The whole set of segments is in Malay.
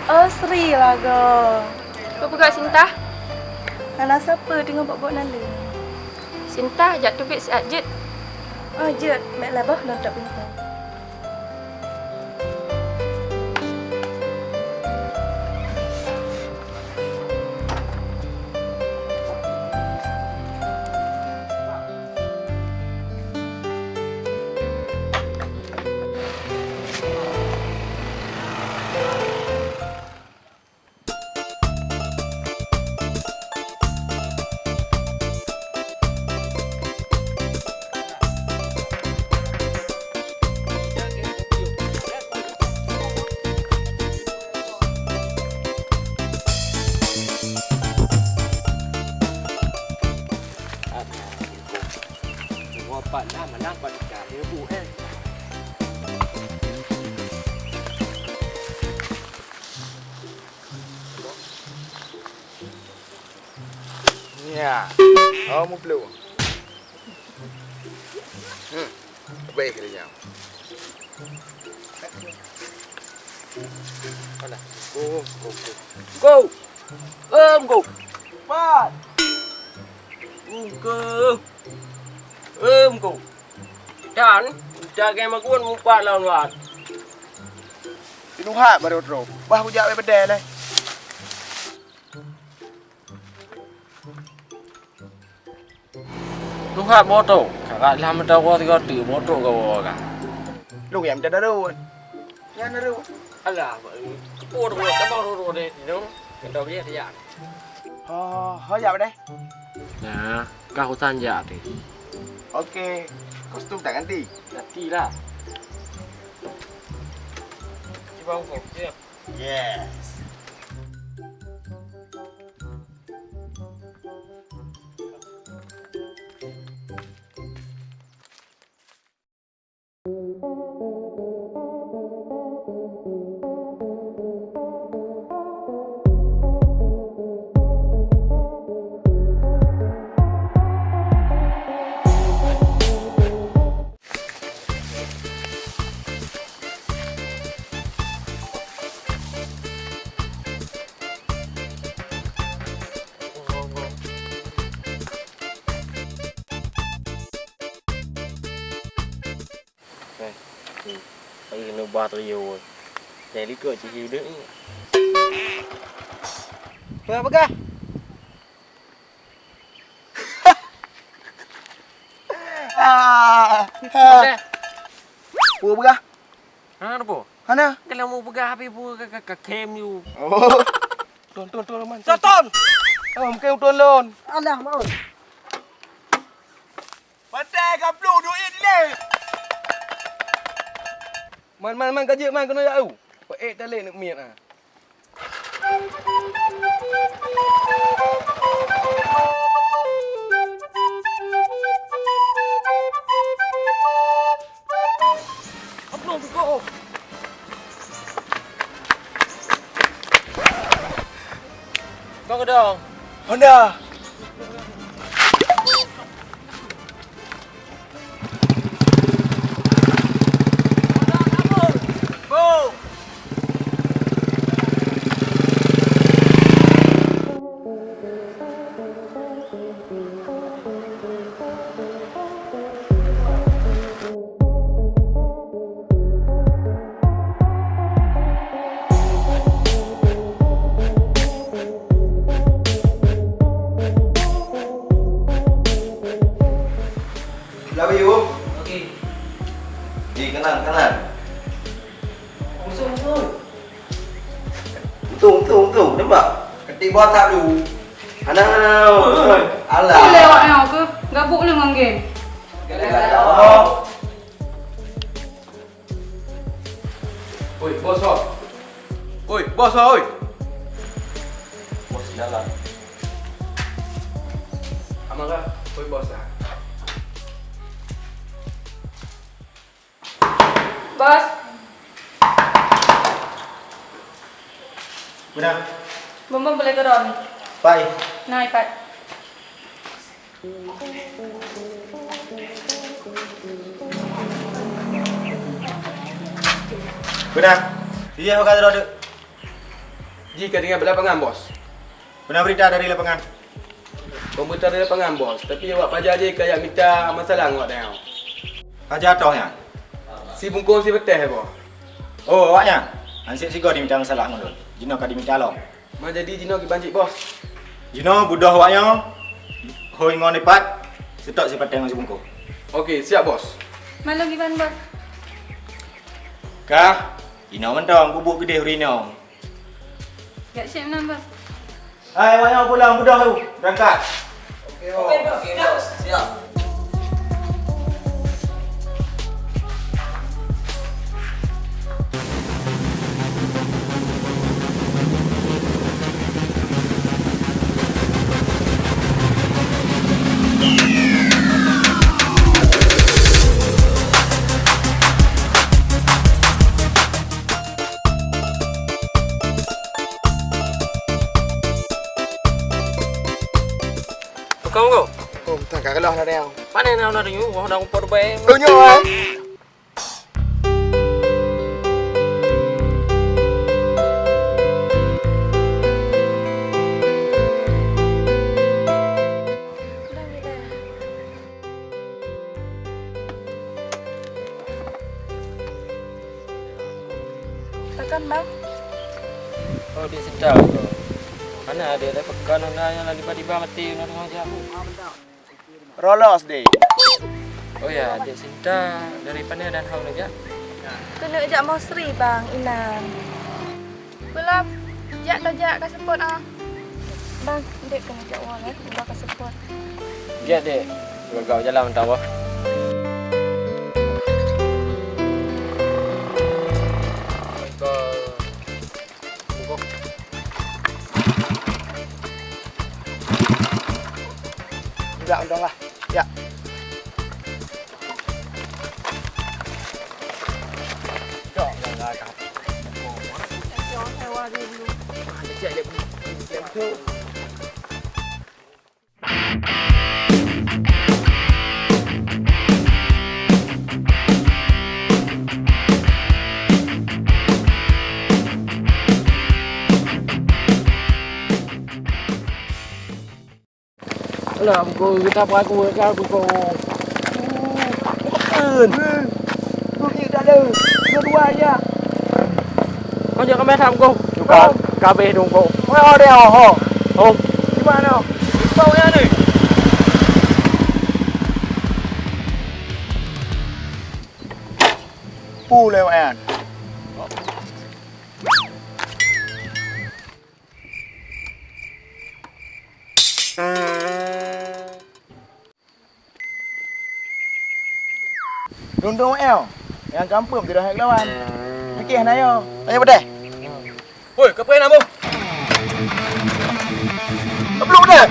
Oh, Sri lah go. Kau pegang Sinta? Anak siapa dengan bawa nala? Sinta jatuh bet si Ajit. Oh, Jut. Mek lah bah nak tak pintu. Ya, mau peluk. Baik kerja. Mana? Go. Go. Pat. Go. Dan, jaga makuan mumpat lawan wat. Inuhat baru drop. Bah hujak we bedel eh. Nuhat motor. Kakak lama tahu tiga tu motor kau kan. Lu yang dah daru. Yang daru. Alah, kepur kau tabang roro deh, you know. Kau dia dia. Oh, ya bedel. Nah, kau tanya deh. Okey. Kostum tak ganti. Gantilah. Cuba kau, siap. Yes. Bây giờ ba tôi rồi. Chạy đi cửa chỉ hiu nữa. Apa kah? Pua begah. Hả apa? Mana? Kalau mau pegang habis pun ke kem you. Oh. Tuan man. Tonton. Oh, mungkin tuan lon. Alah, mau. Pandai kau blue duit ni. Man kerja man kena tahu. Pak tak leh nak miat ah. Apload kau. Kau kedong. Honda. Lama you? Okey. Kanan. Untung. Nampak? Ketik bawah tak dulu. Alah. Kau lewat yang ke? Gabuk le dengan game. Oi, bos. Oi, bos. Bos jalan. Amara, oi bos ah. Bos. Mudah. Bambang boleh geron. Bye. Nah, iPad. Mudah. Iya, kau kata ada. Jika dengan berlapangan, bos. Benar berita dari lapangan. Pemberita dari lapangan, bos. Tapi awak pajar je kayak minta masalah awak dah. Aja tohnya. Si bungkus si beteh, bos. Oh, awaknya. Ansik sigo diminta masalah ngulun. Jino ka diminta long. Mak jadi jino ki bancik, bos. Jino budah awaknya. Hoi ngon ipat. Setok si pateng si bungku. Okey, siap, bos. Malu gimana, Bos? Kah? Jino mentong bubuk gede rino. Gak siap nan, Bos. Hai, awaknya pulang budah tu. Berangkat. Okey, bos. Siap. Kau kau. Oh, tak kalah dah dah. Mana nak nak you? Wah dah umpar baik. Tunjuk ah. Takkan bang? Oh dia sedar tu. Mana ada pekan yang tiba-tiba mati nak ngajak aku. Rolos deh. Oh ya, dia sedar dari Pendek dan Hallo aja. Kena ajak mau Sri bang, Inang. Belum. Jak dah jak kasih support ah. Bang, dek kena ajak orang udah kasih support. Dia dek. Gagau jalan mentah wah. Tidak undang lah. Ya. Jom jangan kat. Jangan hewan dulu. Cek dia betul. Lah, aku kita apa aku aku. Pergi dah ada. Dua-dua aja. Kau jangan main sama aku. Juga kabeh dong kau. Oh, dia oh. Oh, Di mana? Bau ya ni. Puleu an. Dundung el. Yang kampung tidak hak lawan. Fikir nak yo. Ayo pedeh. Woi, ke mana kamu? Belum dah.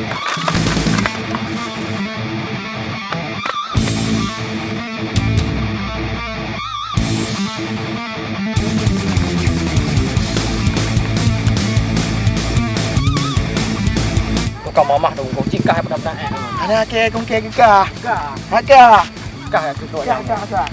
kau mamah dong kau cikah benar-benar. Anak ke kong ke kah? Kah. Kah tu tu. Kah.